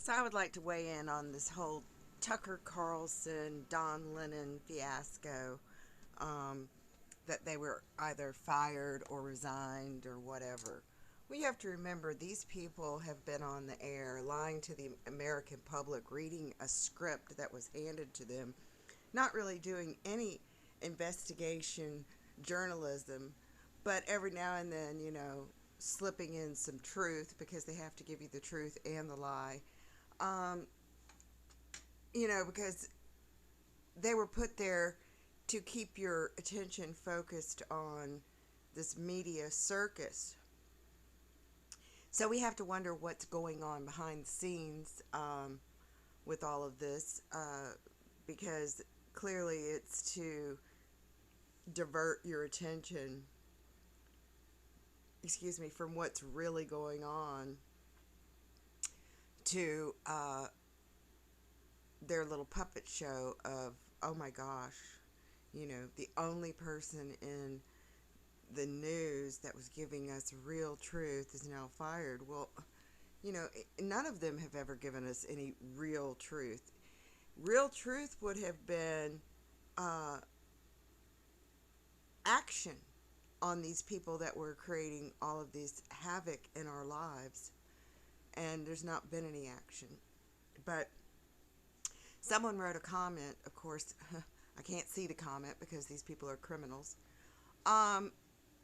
So I would like to weigh in on this whole Tucker Carlson, Don Lennon fiasco. Um, that they were either fired or resigned or whatever. We have to remember these people have been on the air lying to the American public, reading a script that was handed to them, not really doing any investigation journalism, but every now and then, slipping in some truth because they have to give you the truth and the lie. Um, because they were put there to keep your attention focused on this media circus. So we have to wonder what's going on behind the scenes with all of this, because clearly it's to divert your attention, from what's really going on to their little puppet show of, oh my gosh, the only person in the news that was giving us real truth is now fired. Well, none of them have ever given us any real truth. Real truth would have been uh, action on these people that were creating all of this havoc in our lives, and there's not been any action. But someone wrote a comment, of course. I can't see the comment because these people are criminals. Um,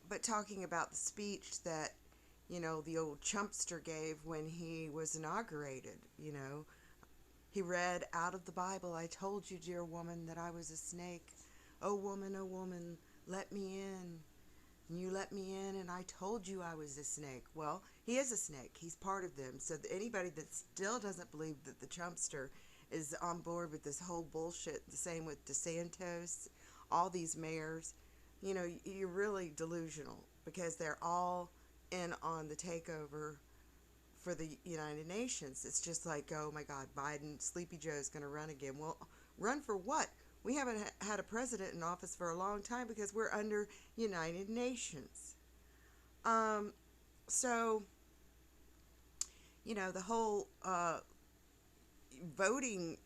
but talking about the speech that, the old chumpster gave when he was inaugurated, he read out of the Bible, "I told you, dear woman, that I was a snake. Oh woman, let me in. And you let me in, and I told you I was a snake." Well, he is a snake. He's part of them. So anybody that still doesn't believe that the chumpster is on board with this whole bullshit, the same with DeSantis, all these mayors, you're really delusional, because they're all in on the takeover for the United Nations. It's just like, oh my God, Biden, Sleepy Joe's going to run again. Well, run for what? We haven't had a president in office for a long time because we're under United Nations. Um, so, the whole voting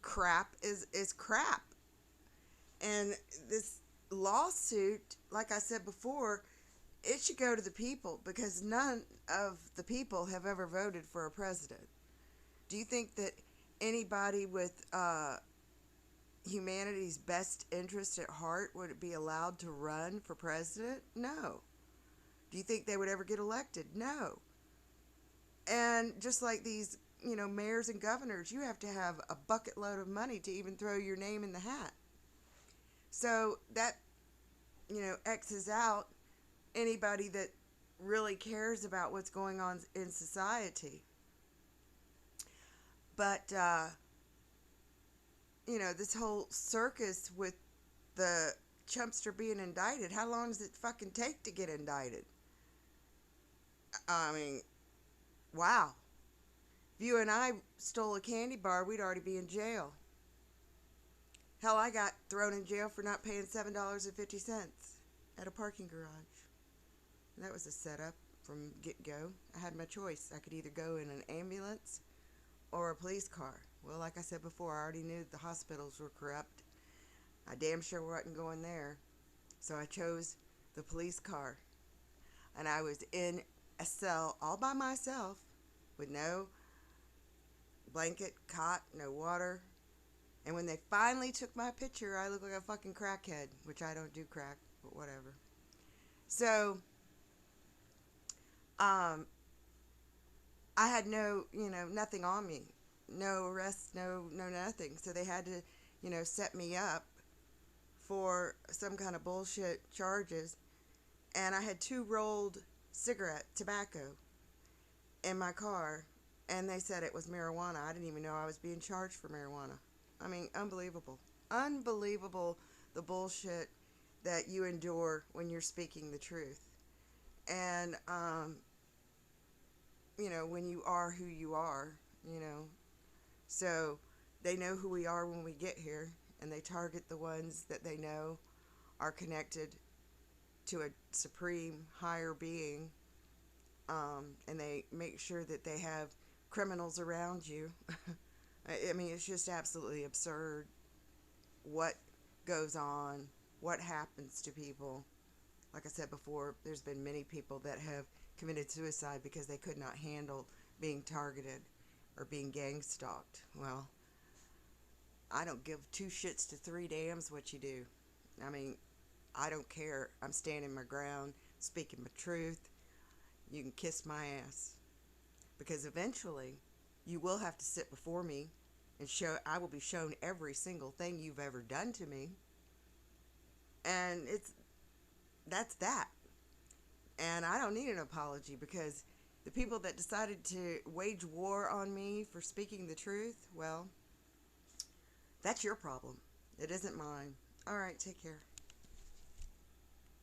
crap is crap. And this lawsuit, like I said before, it should go to the people, because none of the people have ever voted for a president. Do you think that anybody with humanity's best interest at heart would be allowed to run for president? No. Do you think they would ever get elected? No. And just like these, mayors and governors, you have to have a bucket load of money to even throw your name in the hat. So that, X's out anybody that really cares about what's going on in society. But, this whole circus with the chumpster being indicted, how long does it fucking take to get indicted? I mean, wow. If you and I stole a candy bar, we'd already be in jail. Hell, I got thrown in jail for not paying $7.50 at a parking garage. And that was a setup from get-go. I had my choice. I could either go in an ambulance or a police car. Well, like I said before, I already knew the hospitals were corrupt. I damn sure wasn't going there. So I chose the police car. And I was in a cell all by myself with no blanket, cot, no water. And when they finally took my picture, I looked like a fucking crackhead, which I don't do crack, but whatever. So, I had no, nothing on me. No arrests, no nothing. So they had to, set me up for some kind of bullshit charges. And I had 2 rolled tobacco in my car. And they said it was marijuana. I didn't even know I was being charged for marijuana. I mean, unbelievable. Unbelievable, the bullshit that you endure when you're speaking the truth. And, when you are who you are, So they know who we are when we get here, and they target the ones that they know are connected to a supreme higher being, and they make sure that they have criminals around you. I mean, it's just absolutely absurd what goes on, what happens to people. Like I said before, there's been many people that have committed suicide because they could not handle being targeted or being gang stalked. Well, I don't give two shits to three dams what you do. I mean, I don't care. I'm standing my ground, speaking my truth. You can kiss my ass. Because eventually, you will have to sit before me and I will be shown every single thing you've ever done to me. And that's that. And I don't need an apology because the people that decided to wage war on me for speaking the truth, well, that's your problem. It isn't mine. All right, take care.